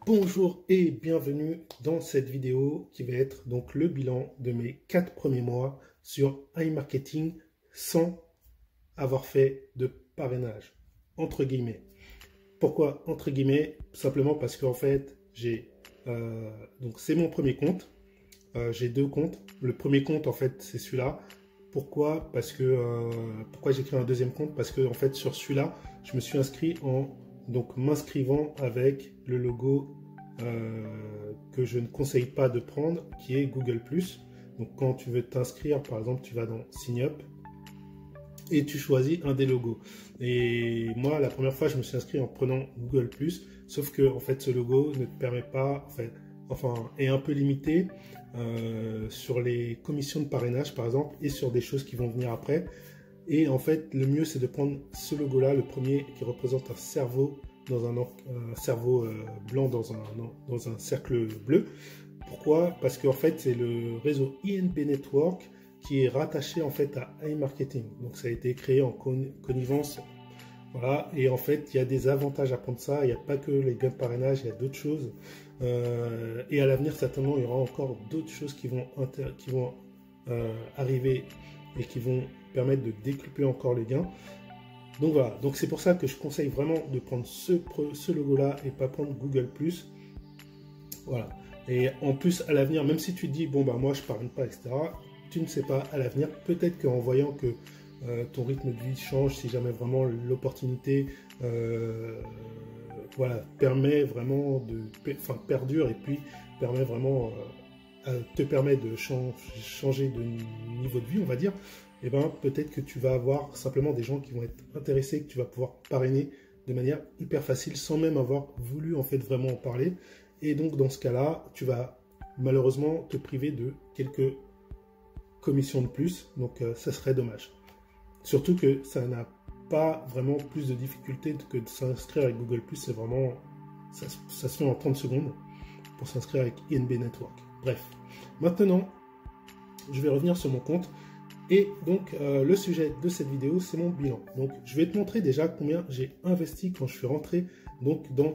Bonjour et bienvenue dans cette vidéo qui va être donc le bilan de mes 4 premiers mois sur iMarketing sans avoir fait de parrainage, entre guillemets. Pourquoi entre guillemets? Simplement parce qu'en fait, donc c'est mon premier compte. J'ai 2 comptes. Le premier compte, en fait, c'est celui-là. Pourquoi? Parce que pourquoi j'ai créé un deuxième compte? Parce que en fait, sur celui-là, je me suis inscrit m'inscrivant avec le logo que je ne conseille pas de prendre, qui est Google+. Donc quand tu veux t'inscrire, par exemple, tu vas dans Sign Up et tu choisis un des logos. Et moi, la première fois, je me suis inscrit en prenant Google+, sauf que en fait, ce logo ne te permet pas, est un peu limité sur les commissions de parrainage, par exemple, et sur des choses qui vont venir après. Et en fait, le mieux, c'est de prendre ce logo-là, le premier, qui représente un cerveau dans un cerveau blanc dans un cercle bleu. Pourquoi? Parce qu'en fait, c'est le réseau INB Network qui est rattaché en fait à iMarketing. Donc, ça a été créé en connivence. Voilà. Et en fait, il y a des avantages à prendre ça. Il n'y a pas que les gains de parrainage, il y a d'autres choses. Et à l'avenir, certainement, il y aura encore d'autres choses qui vont arriver et qui vont permettre de décupler encore les gains. Donc voilà, donc c'est pour ça que je conseille vraiment de prendre ce logo-là et pas prendre Google+. Voilà. Et en plus, à l'avenir, même si tu te dis, bon, bah moi, je parraine pas, etc., tu ne sais pas, à l'avenir, peut-être qu'en voyant que ton rythme de vie change, si jamais vraiment l'opportunité permet vraiment perdure et puis permet vraiment te permet de changer de niveau de vie, on va dire, et ben peut-être que tu vas avoir simplement des gens qui vont être intéressés, que tu vas pouvoir parrainer de manière hyper facile sans même avoir voulu en fait vraiment en parler. Et donc dans ce cas-là, tu vas malheureusement te priver de quelques commissions de plus, donc ça serait dommage. Surtout que ça n'a pas vraiment plus de difficulté que de s'inscrire avec Google+, c'est vraiment, ça se fait en 30 secondes pour s'inscrire avec INB Network. Bref, maintenant, je vais revenir sur mon compte. Et donc, le sujet de cette vidéo, c'est mon bilan. Donc, je vais te montrer déjà combien j'ai investi quand je suis rentré donc, dans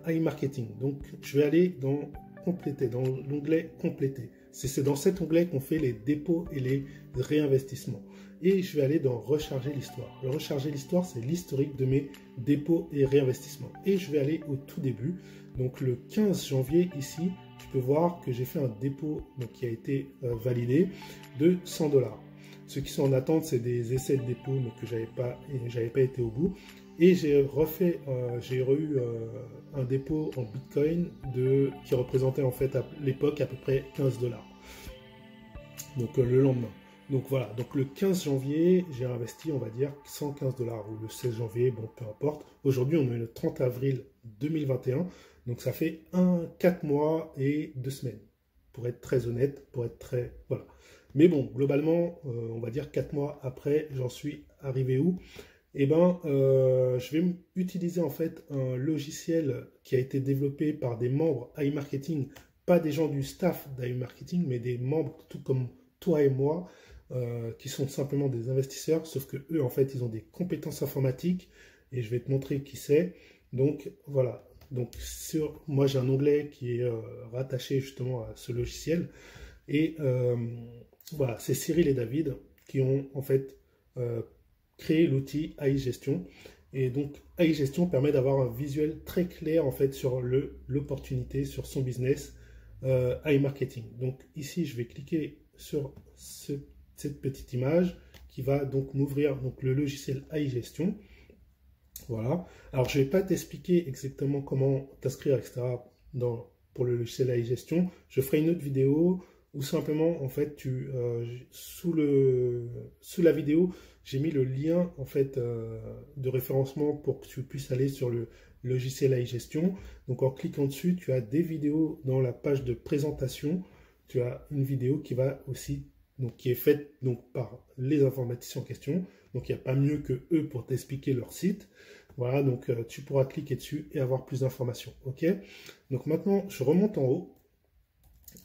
iMarketing. Donc, je vais aller dans Compléter, dans l'onglet Compléter. C'est dans cet onglet qu'on fait les dépôts et les réinvestissements. Et je vais aller dans Recharger l'histoire. Le Recharger l'histoire, c'est l'historique de mes dépôts et réinvestissements. Et je vais aller au tout début. Donc, le 15 janvier, ici, tu peux voir que j'ai fait un dépôt donc, qui a été validé de 100 $. Ceux qui sont en attente, c'est des essais de dépôt, mais que j'avais pas été au bout. Et j'ai eu un dépôt en Bitcoin qui représentait en fait à l'époque à peu près 15 $. Donc le lendemain. Donc voilà, donc le 15 janvier, j'ai investi, on va dire, 115 $, ou le 16 janvier, bon, peu importe. Aujourd'hui, on est le 30 avril 2021, donc ça fait 4 mois et 2 semaines, pour être très honnête, voilà. Mais bon, globalement, on va dire 4 mois après, j'en suis arrivé où? Eh ben, je vais utiliser en fait un logiciel qui a été développé par des membres iMarketing, pas des gens du staff d'iMarketing, mais des membres tout comme toi et moi, qui sont simplement des investisseurs, sauf que eux, en fait, ils ont des compétences informatiques, et je vais te montrer qui c'est. Donc, voilà. Donc, moi, j'ai un onglet qui est rattaché justement à ce logiciel, et voilà, c'est Cyril et David qui ont, en fait, créé l'outil iGestion. Et donc, iGestion permet d'avoir un visuel très clair, en fait, sur l'opportunité, sur son business iMarketing. Donc, ici, je vais cliquer sur cette petite image qui va donc m'ouvrir le logiciel iGestion. Voilà. Alors, je ne vais pas t'expliquer exactement comment t'inscrire, etc. pour le logiciel iGestion. Je ferai une autre vidéo où simplement, en fait, sous la vidéo, j'ai mis le lien en fait de référencement pour que tu puisses aller sur le logiciel iGestion. Donc, en cliquant dessus, tu as des vidéos dans la page de présentation. Tu as une vidéo qui va aussi qui est faite par les informaticiens en question. Donc, il n'y a pas mieux que eux pour t'expliquer leur site. Voilà, donc tu pourras cliquer dessus et avoir plus d'informations. Ok. Donc maintenant, je remonte en haut.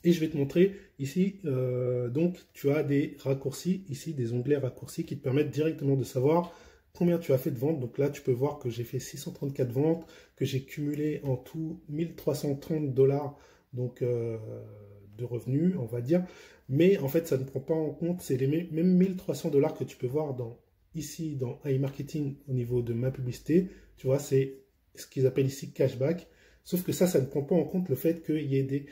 Et je vais te montrer ici, donc tu as des raccourcis, ici des onglets raccourcis qui te permettent directement de savoir combien tu as fait de ventes. Donc là, tu peux voir que j'ai fait 634 ventes, que j'ai cumulé en tout 1330 $, donc de revenus, on va dire. Mais en fait, ça ne prend pas en compte, c'est les mêmes 1300 $ que tu peux voir ici dans iMarketing au niveau de ma publicité. Tu vois, c'est ce qu'ils appellent ici cashback. Sauf que ça ne prend pas en compte le fait qu'il y ait des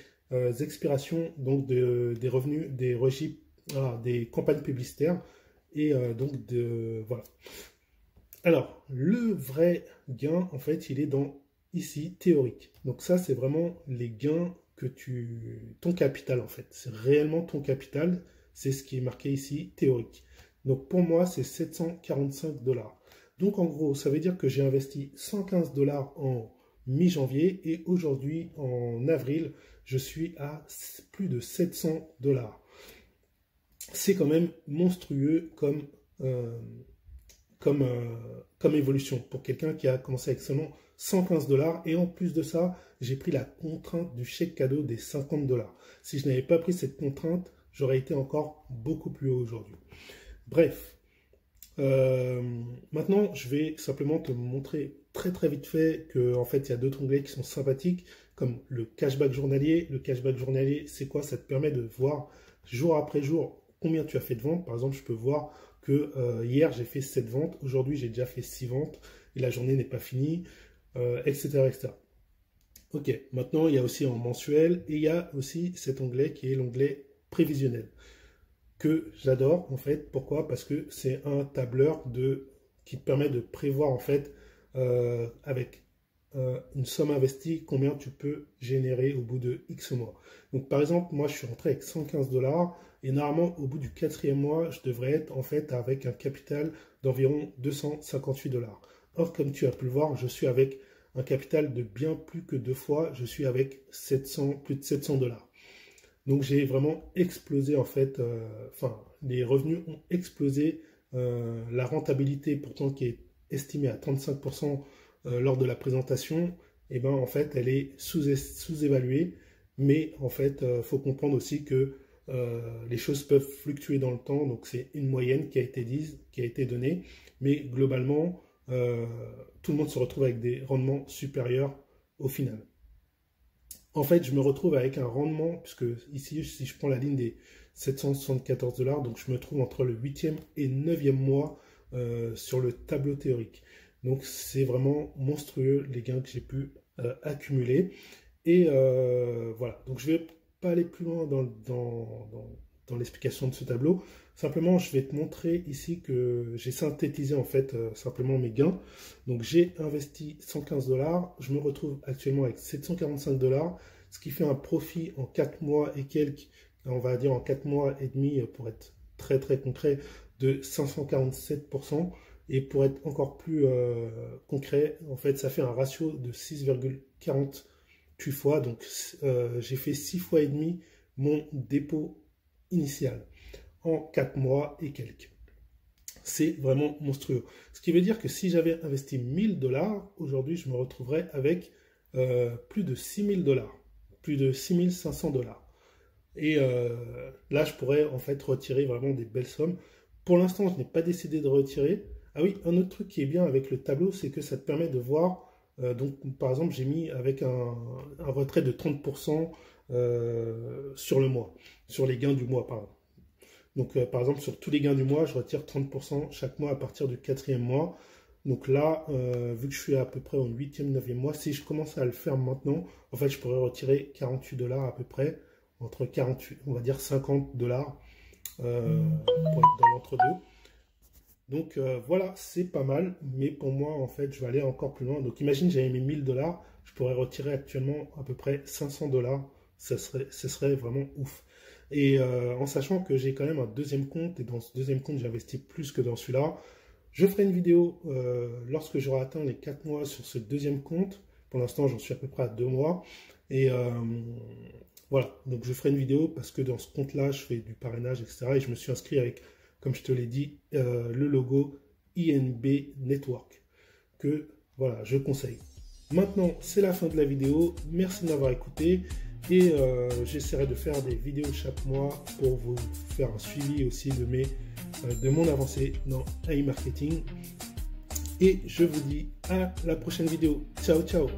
expirations donc des revenus, des campagnes publicitaires. Et donc, voilà. Alors, le vrai gain, en fait, il est ici, théorique. Donc ça, c'est vraiment les gains ton capital, en fait. C'est réellement ton capital. C'est ce qui est marqué ici, théorique. Donc pour moi, c'est 745 $. Donc en gros, ça veut dire que j'ai investi 115 $ en mi-janvier et aujourd'hui, en avril, je suis à plus de 700 $. C'est quand même monstrueux comme évolution pour quelqu'un qui a commencé avec seulement 115 $. Et en plus de ça, j'ai pris la contrainte du chèque cadeau des 50 $. Si je n'avais pas pris cette contrainte, j'aurais été encore beaucoup plus haut aujourd'hui. Bref, maintenant, je vais simplement te montrer très vite fait que en fait, il y a d'autres onglets qui sont sympathiques, comme le cashback journalier. Le cashback journalier, c'est quoi? Ça te permet de voir jour après jour combien tu as fait de ventes. Par exemple, je peux voir que hier, j'ai fait 7 ventes. Aujourd'hui, j'ai déjà fait 6 ventes et la journée n'est pas finie, etc., etc. Ok, maintenant, il y a aussi en mensuel et il y a aussi cet onglet qui est l'onglet prévisionnel, que j'adore en fait. Pourquoi? Parce que c'est un tableur qui te permet de prévoir en fait avec une somme investie combien tu peux générer au bout de X mois. Donc par exemple, moi je suis rentré avec 115 $ et normalement au bout du 4e mois, je devrais être en fait avec un capital d'environ 258 $. Or, comme tu as pu le voir, je suis avec un capital de bien plus que 2 fois, je suis avec plus de 700 $. Donc j'ai vraiment explosé en fait, les revenus ont explosé, la rentabilité pourtant qui est estimée à 35% lors de la présentation, et ben en fait elle est sous-évaluée, mais en fait faut comprendre aussi que les choses peuvent fluctuer dans le temps, donc c'est une moyenne qui a été donnée, mais globalement tout le monde se retrouve avec des rendements supérieurs au final. En fait, je me retrouve avec un rendement, puisque ici, si je prends la ligne des 774 $, donc je me trouve entre le 8e et 9e mois sur le tableau théorique. Donc, c'est vraiment monstrueux les gains que j'ai pu accumuler. Et voilà, donc je ne vais pas aller plus loin dans l'explication de ce tableau. Simplement, je vais te montrer ici que j'ai synthétisé en fait simplement mes gains. Donc, j'ai investi 115 $, je me retrouve actuellement avec 745 $, ce qui fait un profit en 4 mois et quelques, on va dire en 4 mois et demi pour être très concret, de 547%. Et pour être encore plus concret, en fait, ça fait un ratio de 6,48 fois. Donc, j'ai fait 6 fois et demi mon dépôt initial en 4 mois et quelques. C'est vraiment monstrueux. Ce qui veut dire que si j'avais investi 1000 $, aujourd'hui, je me retrouverais avec plus de 6000 $, plus de 6500 $. Et là, je pourrais en fait retirer vraiment des belles sommes. Pour l'instant, je n'ai pas décidé de retirer. Ah oui, un autre truc qui est bien avec le tableau, c'est que ça te permet de voir. Donc, par exemple, j'ai mis avec un retrait de 30% sur le mois, sur les gains du mois, pardon. Donc, par exemple, sur tous les gains du mois, je retire 30% chaque mois à partir du 4e mois. Donc là, vu que je suis à peu près au 8e, 9e mois, si je commence à le faire maintenant, en fait, je pourrais retirer 48 $ à peu près, entre 48, on va dire 50 $ pour être dans l'entre-deux. Donc voilà, c'est pas mal, mais pour moi, en fait, je vais aller encore plus loin. Donc imagine, j'avais mis 1000 $, je pourrais retirer actuellement à peu près 500 $. Ce serait vraiment ouf. Et en sachant que j'ai quand même un deuxième compte, et dans ce deuxième compte, j'investis plus que dans celui-là. Je ferai une vidéo lorsque j'aurai atteint les 4 mois sur ce deuxième compte. Pour l'instant, j'en suis à peu près à 2 mois. Et voilà, donc je ferai une vidéo parce que dans ce compte-là, je fais du parrainage, etc. Et je me suis inscrit avec, comme je te l'ai dit, le logo INB Network, que voilà, je conseille. Maintenant, c'est la fin de la vidéo. Merci de m'avoir écouté. Et j'essaierai de faire des vidéos chaque mois pour vous faire un suivi aussi de mon avancée dans AI Marketing. Et je vous dis à la prochaine vidéo. Ciao, ciao!